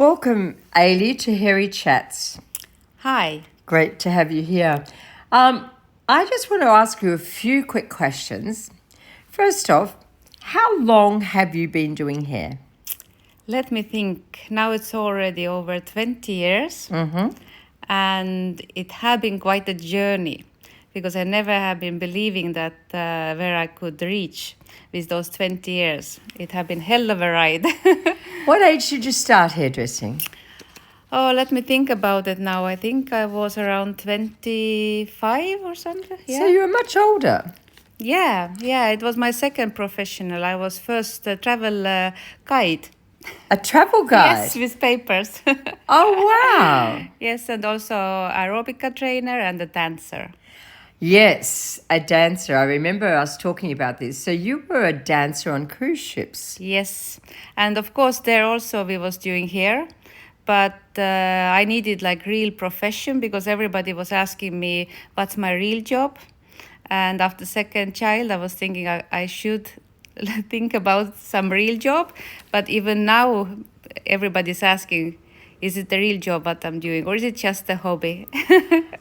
Welcome, Aili, to Hairy Chats. Hi. Great to have you here. I just want to ask you a few quick questions. First off, how long have you been doing hair? Let me think. Now it's already over 20 years. And it had been quite a journey because I never have been believing that where I could reach with those 20 years. It had been hell of a ride. What age did you start hairdressing? Oh, let me think about it now. I think I was around 25 or something. Yeah. So you were much older. Yeah. It was my second professional. I was first a travel guide. A travel guide? Yes, with papers. Oh, wow. Yes, and also aerobica trainer and a dancer. Yes, a dancer. I remember us talking about this. So you were a dancer on cruise ships. Yes, and of course there also we was doing hair, but I needed like real profession because everybody was asking me what's my real job. And after second child, I was thinking I should think about some real job. But even now, everybody's asking, is it the real job what I'm doing or is it just a hobby?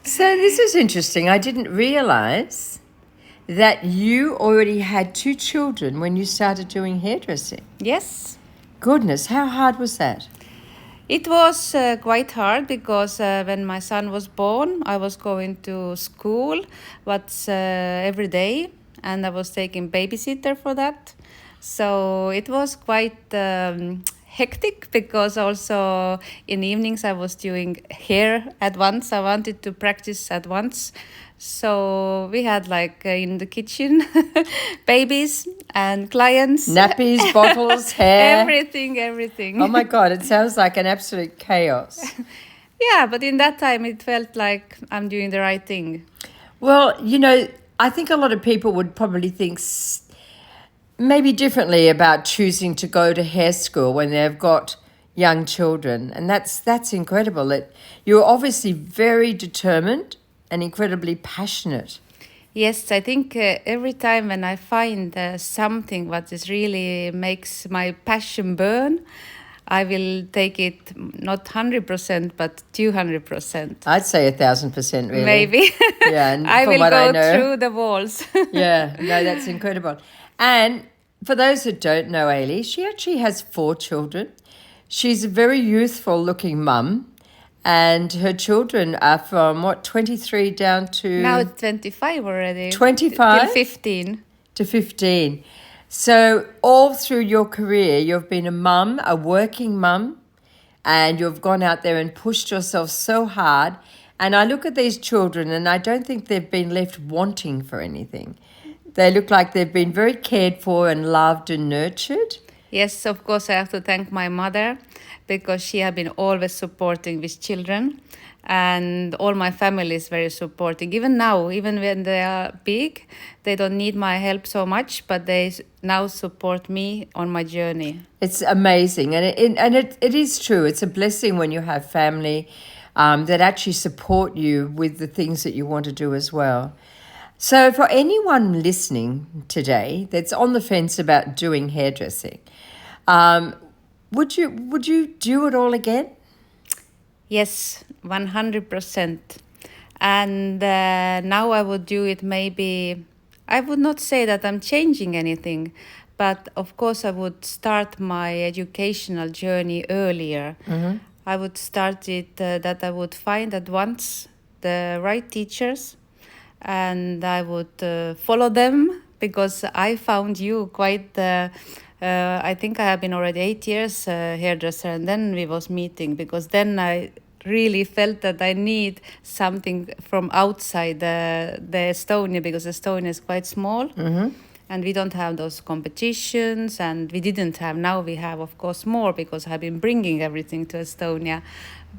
So this is interesting. I didn't realize that you already had 2 children when you started doing hairdressing. Yes. Goodness, how hard was that? It was quite hard because when my son was born, I was going to school every day, and I was taking babysitter for that. So it was quite hectic because also in evenings I was doing hair at once. I wanted to practice at once. So we had like in the kitchen babies and clients. Nappies, bottles, hair. Everything. Oh my God, it sounds like an absolute chaos. Yeah, but in that time it felt like I'm doing the right thing. Well, I think a lot of people would probably think maybe differently about choosing to go to hair school when they've got young children. And that's incredible. That you're obviously very determined and incredibly passionate. Yes, I think every time when I find something what is really makes my passion burn, I will take it not 100% but 200%. I'd say 1,000%, really. Maybe. Yeah, and I from will what I go know, through the walls. Yeah, no, that's incredible. And for those who don't know Aili, she actually has 4 children. She's a very youthful looking mum. And her children are from, 23 down to... Now it's 25 already. 25? Till 15. To 15. So all through your career, you've been a mum, a working mum, and you've gone out there and pushed yourself so hard. And I look at these children and I don't think they've been left wanting for anything. They look like they've been very cared for and loved and nurtured. Yes, of course, I have to thank my mother because she has been always supporting with children, and all my family is very supporting. Even now, even when they are big, they don't need my help so much, but they now support me on my journey. It's amazing, and it is true. It's a blessing when you have family that actually support you with the things that you want to do as well. So for anyone listening today that's on the fence about doing hairdressing, would you do it all again? Yes, 100%. And now I would do it maybe, I would not say that I'm changing anything, but of course I would start my educational journey earlier. I would start it that I would find at once the right teachers, and I would follow them because I found you quite... I think I have been already 8 years hairdresser, and then we was meeting because then I really felt that I need something from outside the Estonia, because Estonia is quite small. And we don't have those competitions, and we didn't have. Now we have, of course, more because I've been bringing everything to Estonia.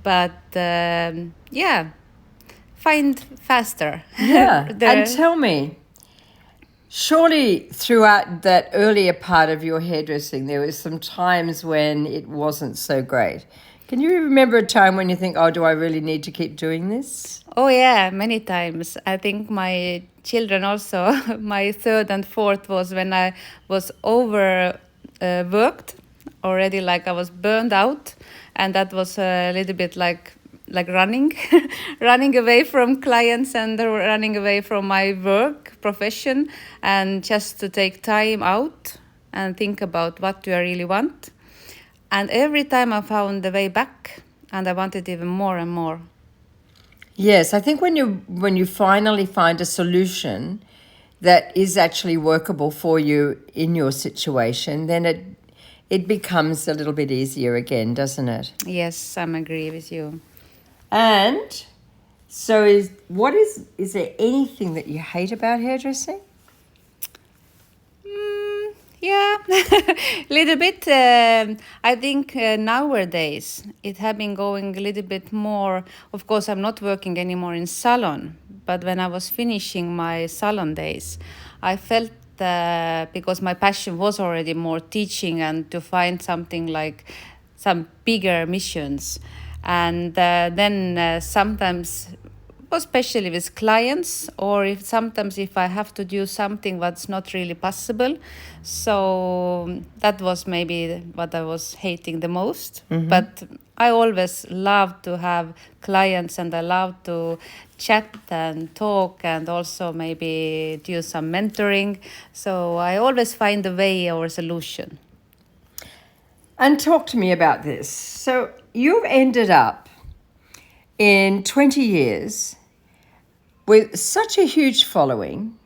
But find faster. Yeah, and tell me, surely throughout that earlier part of your hairdressing, there were some times when it wasn't so great. Can you remember a time when you think, oh, do I really need to keep doing this? Oh, yeah, many times. I think my children also, my third and fourth was when I was overworked already, like I was burned out, and that was a little bit like running running away from clients and running away from my work profession, and just to take time out and think about what do I really want. And every time I found the way back, and I wanted even more and more. Yes, I think when you finally find a solution that is actually workable for you in your situation, then it becomes a little bit easier again, doesn't it? Yes, I agree with you. And so is there anything that you hate about hairdressing? Yeah, little bit. I think nowadays it have been going a little bit more. Of course, I'm not working anymore in salon, but when I was finishing my salon days, I felt because my passion was already more teaching and to find something like some bigger missions, and then sometimes especially with clients, or if sometimes if I have to do something that's not really possible. So that was maybe what I was hating the most. But I always love to have clients, and I love to chat and talk, and also maybe do some mentoring. So I always find a way or a solution. And talk to me about this. So you've ended up in 20 years with such a huge following.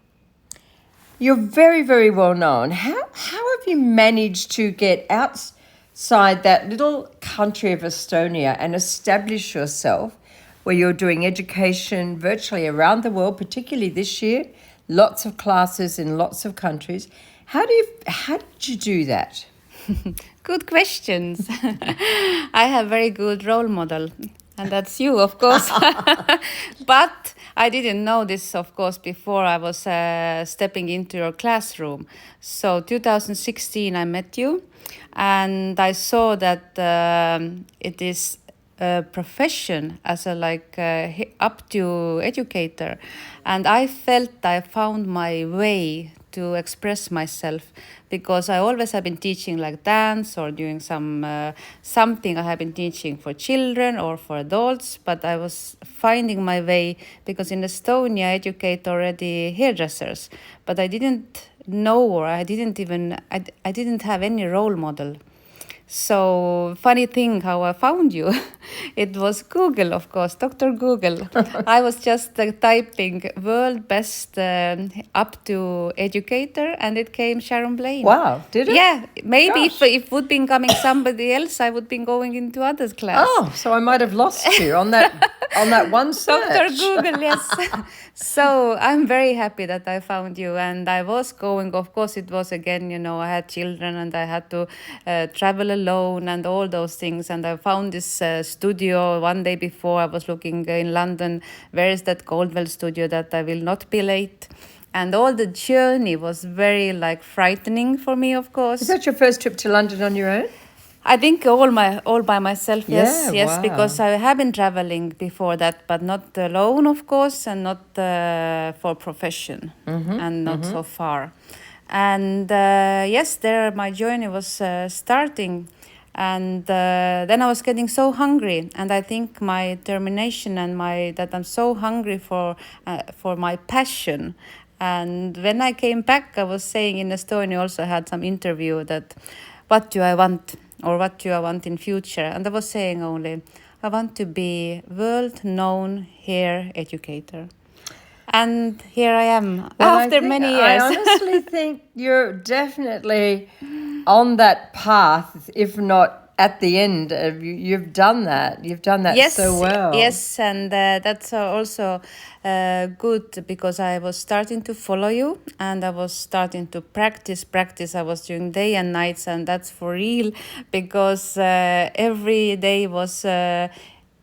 You're very, very well known. How have you managed to get outside that little country of Estonia and establish yourself where you're doing education virtually around the world, particularly this year, lots of classes in lots of countries. How did you do that? Good questions. I have very good role model, and that's you, of course. But I didn't know this, of course, before I was stepping into your classroom. So 2016, I met you, and I saw that it is a profession as a up to educator, and I felt I found my way to express myself, because I always have been teaching like dance or doing something I have been teaching for children or for adults, but I was finding my way because in Estonia I educate already hairdressers, but I didn't know, or I didn't have any role model. So funny thing how I found you. It was Google, of course, Dr. Google. I was just typing world best up to educator, and it came Sharon Blaine. Wow, did it? Yeah, maybe Gosh. if would been coming somebody else, I would been going into others class. Oh, so I might have lost you on that one search. Dr. Google, yes. So I'm very happy that I found you, and I was going, of course, it was again, I had children and I had to travel alone and all those things. And I found this studio one day before. I was looking in London, where is that Goldwell studio that I will not be late. And all the journey was very frightening for me, of course. Is that your first trip to London on your own? I think all by myself, yes, Yeah, yes, wow. because I have been traveling before that, but not alone, of course, and not for profession, and not so far. And yes, there my journey was starting, and then I was getting so hungry, and I think my determination and that I'm so hungry for my passion. And when I came back, I was saying in Estonia, also had some interview that what do I want, or what do I want in future? And I was saying only, I want to be world-known hair educator. And here I am, after many years. I honestly think you're definitely on that path, if not at the end. You've done that. You've done that so well. Yes, and that's also good, because I was starting to follow you, and I was starting to practice. I was doing day and nights, and that's for real, because every day was...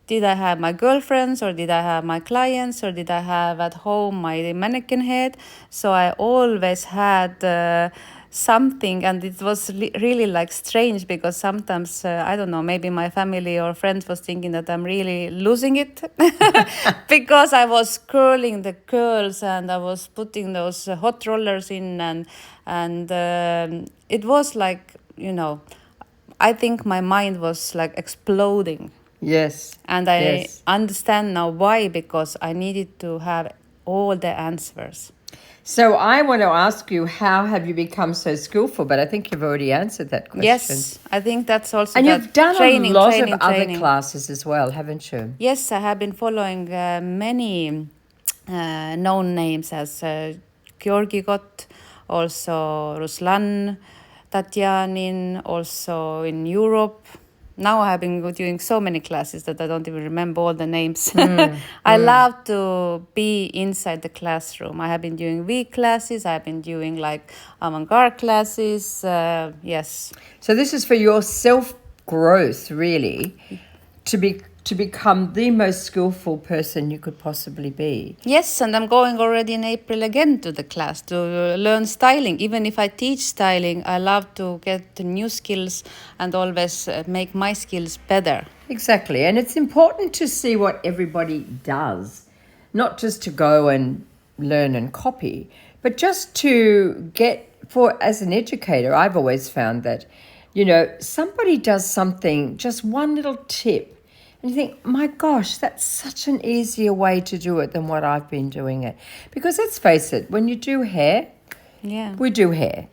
did I have my girlfriends, or did I have my clients, or did I have at home my mannequin head? So I always had something, and it was really strange, because sometimes I don't know, maybe my family or friends was thinking that I'm really losing it because I was curling the curls, and I was putting those hot rollers in, and it was I think my mind was like exploding. Yes. And I Yes. understand now why, because I needed to have all the answers. So I want to ask you, how have you become so skillful? But I think you've already answered that question. Yes, I think that's also And that you've done training, a lot training, of other training. classes as well, haven't you? Yes, I have been following many known names as Georgi Gott, also Ruslan, Tatyanin, also in Europe. Now I have been doing so many classes that I don't even remember all the names. I love to be inside the classroom. I have been doing week classes. I have been doing like avant-garde classes. Yes. So this is for your self-growth, really, to become the most skillful person you could possibly be. Yes, and I'm going already in April again to the class to learn styling. Even if I teach styling, I love to get the new skills and always make my skills better. Exactly. And it's important to see what everybody does, not just to go and learn and copy, but just to get, for as an educator, I've always found that, somebody does something, just one little tip, and you think, my gosh, that's such an easier way to do it than what I've been doing it. Because let's face it, when you do hair, Yeah. we do hair.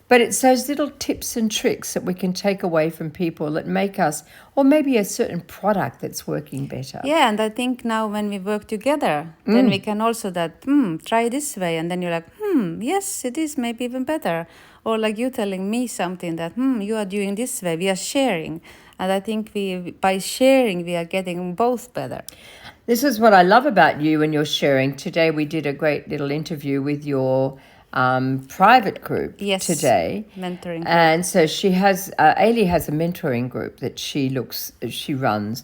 But it's those little tips and tricks that we can take away from people that make us, or maybe a certain product that's working better. Yeah, and I think now when we work together, then we can also try this way. And then you're like, yes, it is maybe even better. Or like you telling me something that, you are doing this way. We are sharing. And I think by sharing, we are getting both better. This is what I love about you and your sharing. Today we did a great little interview with your private group today. Mentoring group. And so Aili has a mentoring group that she runs.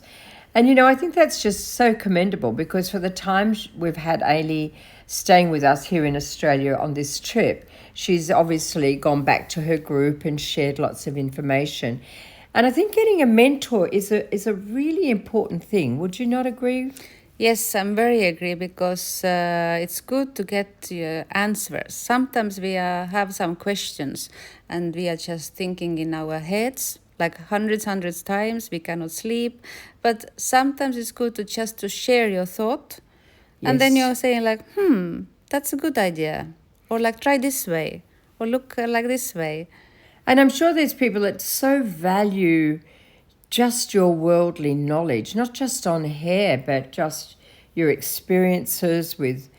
And, I think that's just so commendable, because for the time we've had Aili staying with us here in Australia on this trip, she's obviously gone back to her group and shared lots of information. And I think getting a mentor is a really important thing. Would you not agree? Yes, I'm very agree, because it's good to get answers. Sometimes we have some questions and we are just thinking in our heads like hundreds times. We cannot sleep, but sometimes it's good to share your thought, and then Yes. you're saying like, that's a good idea, or like try this way, or look like this way. And I'm sure there's people that so value just your worldly knowledge, not just on hair, but just your experiences with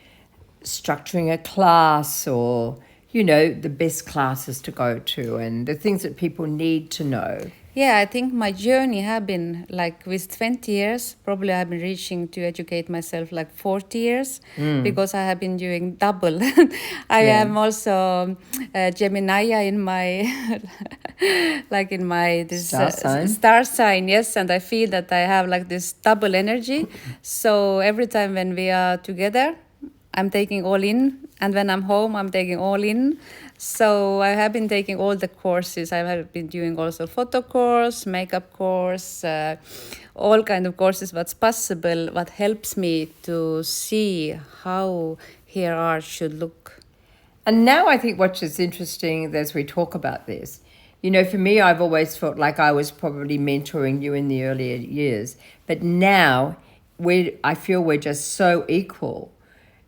structuring a class, or, the best classes to go to and the things that people need to know. Yeah, I think my journey have been like with 20 years, probably I've been reaching to educate myself like 40 years, because I have been doing double. I am also Gemini in my, like in my this star sign, yes. And I feel that I have like this double energy. So every time when we are together, I'm taking all in. And when I'm home, I'm taking all in. So I have been taking all the courses. I have been doing also photo course, makeup course, all kind of courses what's possible, what helps me to see how hair art should look. And now I think what is interesting as we talk about this, for me, I've always felt like I was probably mentoring you in the earlier years. But now I feel we're just so equal.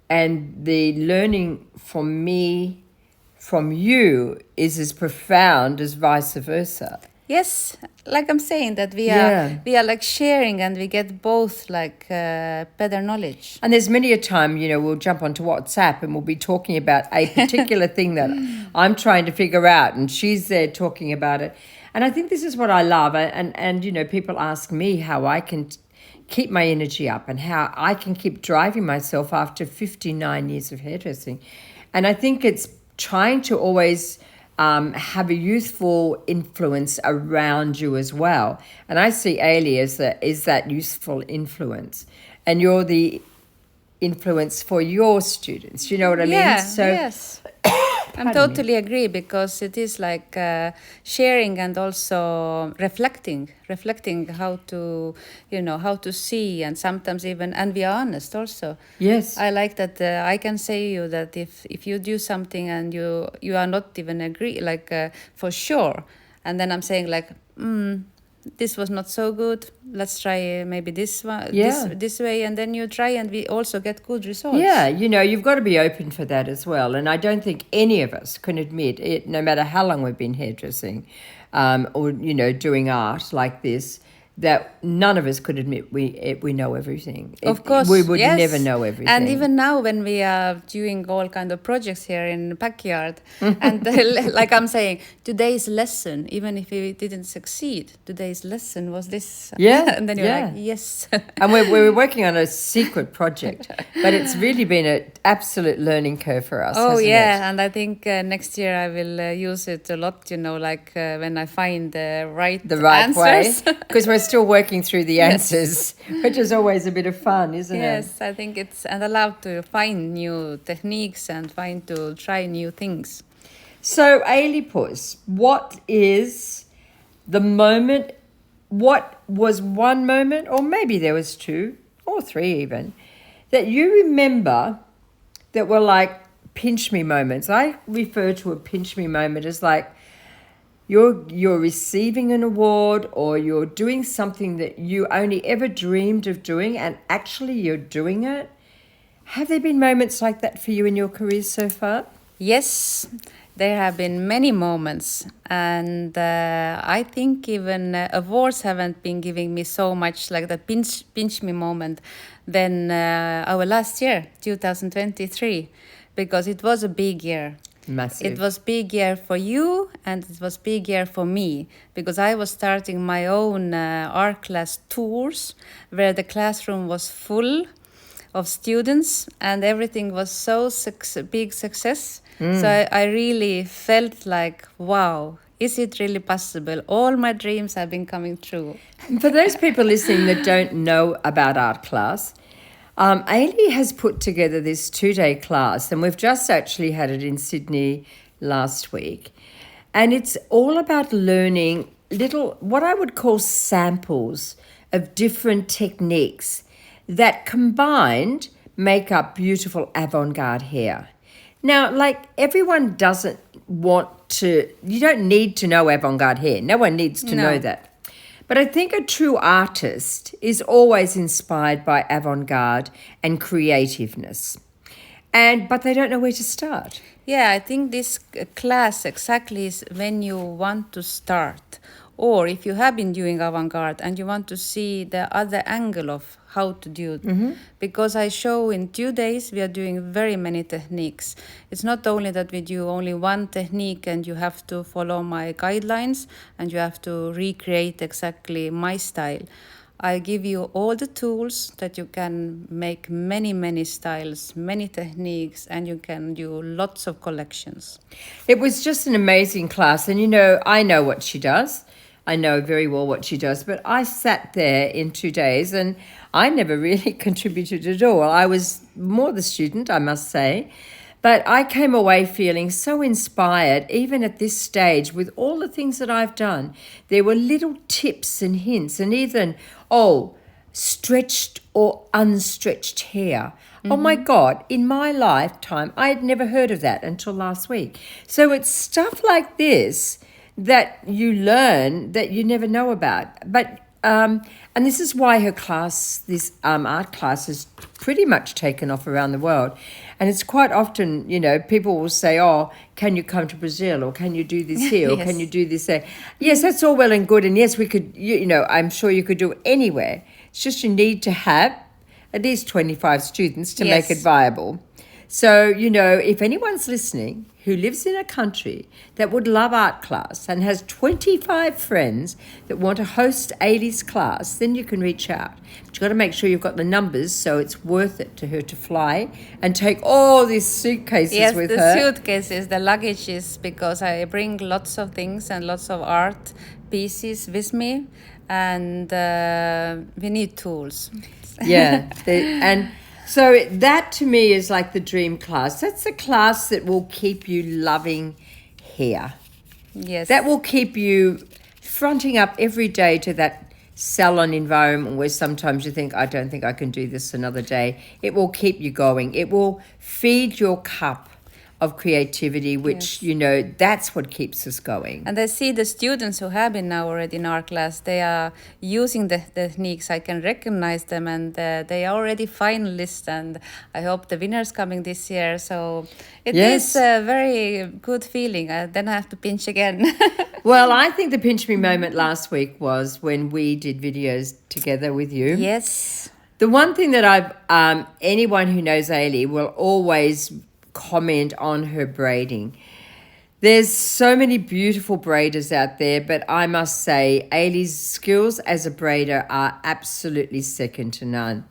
And the learning from me, from you, is as profound as vice versa. Yes, like I'm saying that we are like sharing, and we get both like better knowledge. And there's many a time, we'll jump onto WhatsApp and we'll be talking about a particular thing that I'm trying to figure out, and she's there talking about it. And I think this is what I love. And people ask me how I can keep my energy up and how I can keep driving myself after 59 years of hairdressing. And I think it's trying to always have a youthful influence around you as well. And I see Aili as that youthful influence. And you're the influence for your students. You know what I mean? So, yes. I totally agree, because it is like sharing and also reflecting how to, how to see, and sometimes even, and be honest also. Yes. I like that I can say you that if you do something and you are not even agree, like for sure, and then I'm saying like, this was not so good. Let's try maybe this one, Yeah. this way, and then you try, and we also get good results. Yeah, you've got to be open for that as well. And I don't think any of us can admit it, no matter how long we've been hairdressing, or doing art like this, that none of us could admit we know everything. Of course, we would yes. never know everything. And even now, when we are doing all kind of projects here in the backyard, and like I'm saying, today's lesson, even if we didn't succeed, today's lesson was this. Yeah, and then you're yeah. like, yes. And we're working on a secret project, but it's really been an absolute learning curve for us. Oh hasn't yeah, it? and I think next year I will use it a lot. Like when I find the right answers. way, because we're still working through the answers, which is always a bit of fun, isn't it? Yes, I think and I love to find new techniques and to try new things. So, Aili Puss, what is the moment? What was one moment, or maybe there was two or three even, that you remember that were like pinch me moments? I refer to a pinch me moment as like you're receiving an award, or you're doing something that you only ever dreamed of doing, and actually you're doing it. Have there been moments like that for you in your career so far? Yes, there have been many moments, and I think even awards haven't been giving me so much like that pinch me moment than our last year, 2023, because it was a big year. Massive. It was big year for you, and it was big year for me, because I was starting my own art class tours where the classroom was full of students and everything was so big success. So I really felt like, wow, is it really possible? All my dreams have been coming true. For those people listening that don't know about art class, Aili has put together this 2-day class, and we've just actually had it in Sydney last week. And it's all about learning little, what I would call samples of different techniques that combined make up beautiful avant-garde hair. Now, like, everyone doesn't you don't need to know avant-garde hair. No one needs to know that. But I think a true artist is always inspired by avant-garde and creativeness. But they don't know where to start. Yeah, I think this class exactly is when you want to start. Or if you have been doing avant-garde and you want to see the other angle of how to do it. Because I show in 2 days we are doing very many techniques. It's not only that we do only one technique and you have to follow my guidelines and you have to recreate exactly my style. I give you all the tools that you can make many styles, many techniques, and you can do lots of collections. It was just an amazing class. And, I know what she does. I know very well what she does. But I sat there in 2 days and I never really contributed at all. I was more the student, I must say. But I came away feeling so inspired, even at this stage, with all the things that I've done. There were little tips and hints, and even, stretched or unstretched hair. Oh my God, in my lifetime, I had never heard of that until last week. So it's stuff like this that you learn that you never know about. But and this is why her class, this art class, is pretty much taken off around the world. And it's quite often, people will say, oh, can you come to Brazil, or can you do this here, or Yes. can you do this there? Yes, that's all well and good. And yes, we could, I'm sure you could do it anywhere. It's just you need to have at least 25 students to make it Yes. viable. So, if anyone's listening who lives in a country that would love art class and has 25 friends that want to host Aili's class, then you can reach out. But you've got to make sure you've got the numbers, so it's worth it to her to fly and take all these suitcases with the her. suitcases, the luggages, because I bring lots of things and lots of art pieces with me, and we need tools. Yeah. So that to me is like the dream class. That's the class that will keep you loving hair. Yes. That will keep you fronting up every day to that salon environment where sometimes you think, I don't think I can do this another day. It will keep you going. It will feed your cup of creativity, which, that's what keeps us going. And I see the students who have been now already in our class, they are using the techniques. I can recognize them, and they are already finalists, and I hope the winners coming this year. So it is a very good feeling. Then I have to pinch again. Well, I think the pinch me moment last week was when we did videos together with you. Yes. The one thing that anyone who knows Aili will always comment on her braiding. There's so many beautiful braiders out there, but I must say Aili's skills as a braider are absolutely second to none.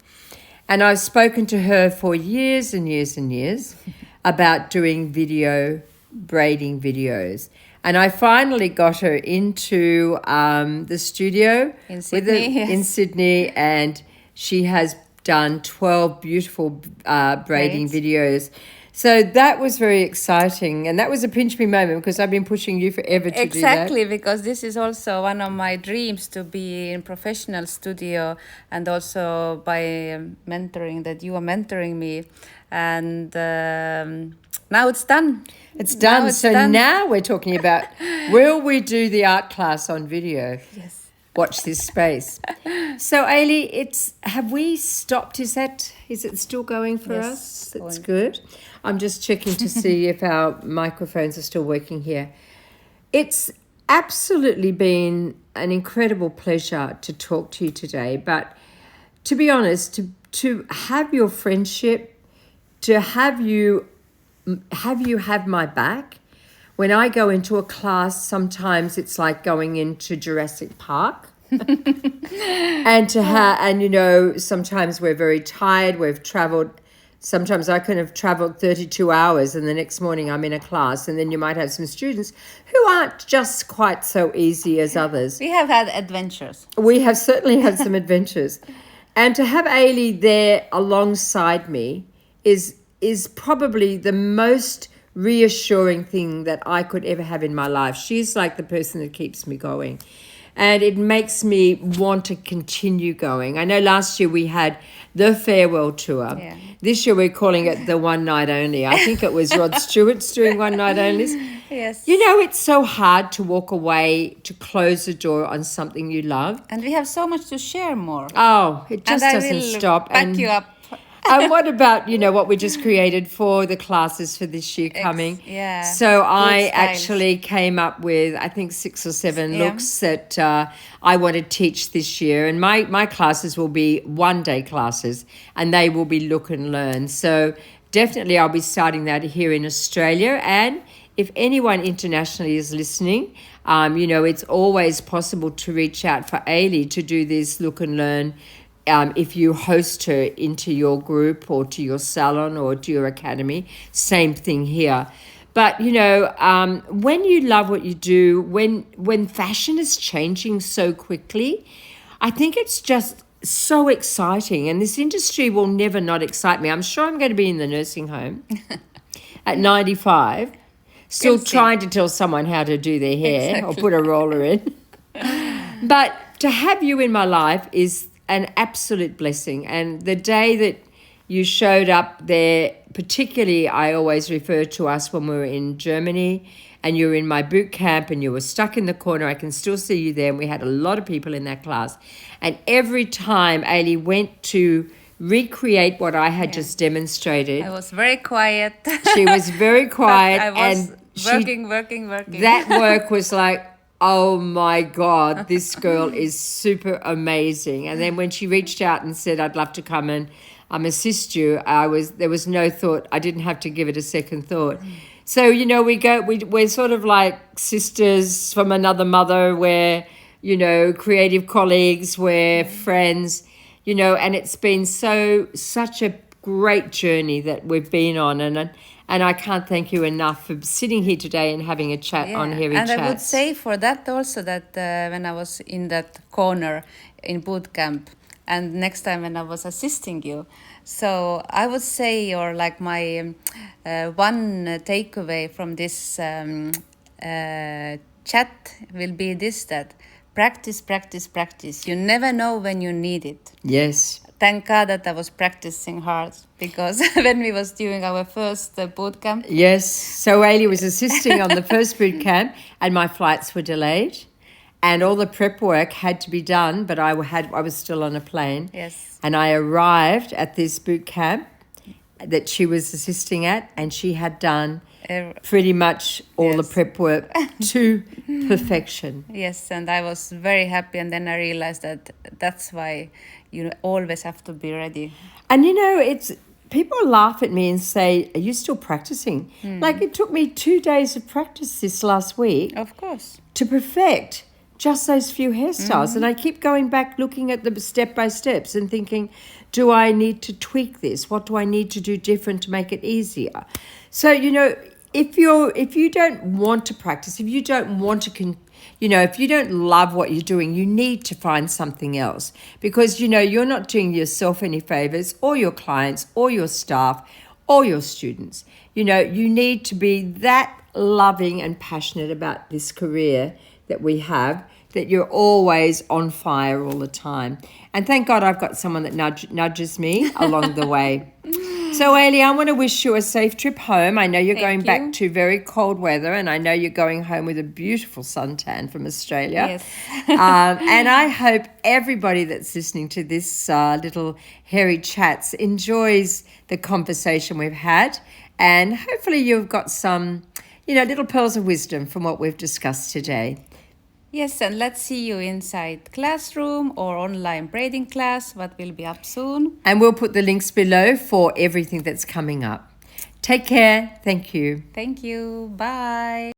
And I've spoken to her for years and years and years about doing braiding videos. And I finally got her into the studio in Sydney, in Sydney, and she has done 12 beautiful braiding videos. So that was very exciting, and that was a pinch me moment because I've been pushing you forever to do that. Exactly, because this is also one of my dreams, to be in professional studio, and also by mentoring, that you are mentoring me, and now it's done. It's done. Now we're talking about, will we do the art class on video? Yes. Watch this space. So Aili, have we stopped? Is it still going for us? That's good. I'm just checking to see if our microphones are still working here. It's absolutely been an incredible pleasure to talk to you today. But to be honest, to have your friendship, to have you have my back. When I go into a class, sometimes it's like going into Jurassic Park. and sometimes we're very tired. We've traveled. Sometimes I can have traveled 32 hours and the next morning I'm in a class, and then you might have some students who aren't just quite so easy as others. We have had adventures. We have certainly had some adventures. And to have Aili there alongside me is probably the most reassuring thing that I could ever have in my life. She's like the person that keeps me going. And it makes me want to continue going. I know last year we had the farewell tour. Yeah. This year we're calling it the one night only. I think it was Rod Stewart's doing one night onlys. Yes. It's so hard to walk away, to close the door on something you love. And we have so much to share more. Oh, it just doesn't stop. Back you up. And what about, what we just created for the classes for this year coming? Yeah. So I actually came up with, I think, 6 or 7 looks that I want to teach this year. And my classes will be one-day classes, and they will be look and learn. So definitely I'll be starting that here in Australia. And if anyone internationally is listening, it's always possible to reach out for Aili to do this look and learn. If you host her into your group or to your salon or to your academy, same thing here. But, when you love what you do, when fashion is changing so quickly, I think it's just so exciting. And this industry will never not excite me. I'm sure I'm going to be in the nursing home at 95, still trying to tell someone how to do their hair or put a roller in. But to have you in my life is an absolute blessing. And the day that you showed up there, particularly I always refer to us when we were in Germany and you were in my boot camp and you were stuck in the corner. I can still see you there, and we had a lot of people in that class. And every time Aili went to recreate what I had just demonstrated, I was very quiet. She was very quiet. I was and working. That work was like, oh my God, this girl is super amazing. And then when she reached out and said, I'd love to come and assist you, there was no thought. I didn't have to give it a second thought. So, we're sort of like sisters from another mother. We're, creative colleagues, we're friends, and it's been such a great journey that we've been on. And I can't thank you enough for sitting here today and having a chat on Hairy Chats. And I would say for that also that when I was in that corner in boot camp, and next time when I was assisting you, so I would say, or like my one takeaway from this chat will be this, that practice. You never know when you need it. Yes. thank God that I was practicing hard, because when we was doing our first boot camp, Yes. So Aili was assisting on the first boot camp, and my flights were delayed, and all the prep work had to be done. But I was still on a plane. yes, And I arrived at this boot camp that she was assisting at, and she had done pretty much all the Yes. prep work to perfection. yes, and I was very happy. And then I realized that that's why you always have to be ready. And it's people laugh at me and say, "Are you still practicing?" Like it took me 2 days of practice this last week Of course. to perfect just those few hairstyles. And I keep going back looking at the step by steps and thinking, do I need to tweak this? What do I need to do different to make it easier? So, if you don't want to practice, if you don't want to if you don't love what you're doing, you need to find something else, because you're not doing yourself any favors, or your clients, or your staff, or your students. You need to be that loving and passionate about this career that we have, that you're always on fire all the time. And thank God I've got someone that nudges me along the way. So, Aili, I want to wish you a safe trip home. I know you're going Thank you. back to very cold weather, and I know you're going home with a beautiful suntan from Australia. Yes. And I hope everybody that's listening to this little hairy chats enjoys the conversation we've had, and hopefully you've got some, little pearls of wisdom from what we've discussed today. Yes, and let's see you inside classroom or online braiding class, what will be up soon. And we'll put the links below for everything that's coming up. Take care. Thank you. Thank you. Bye.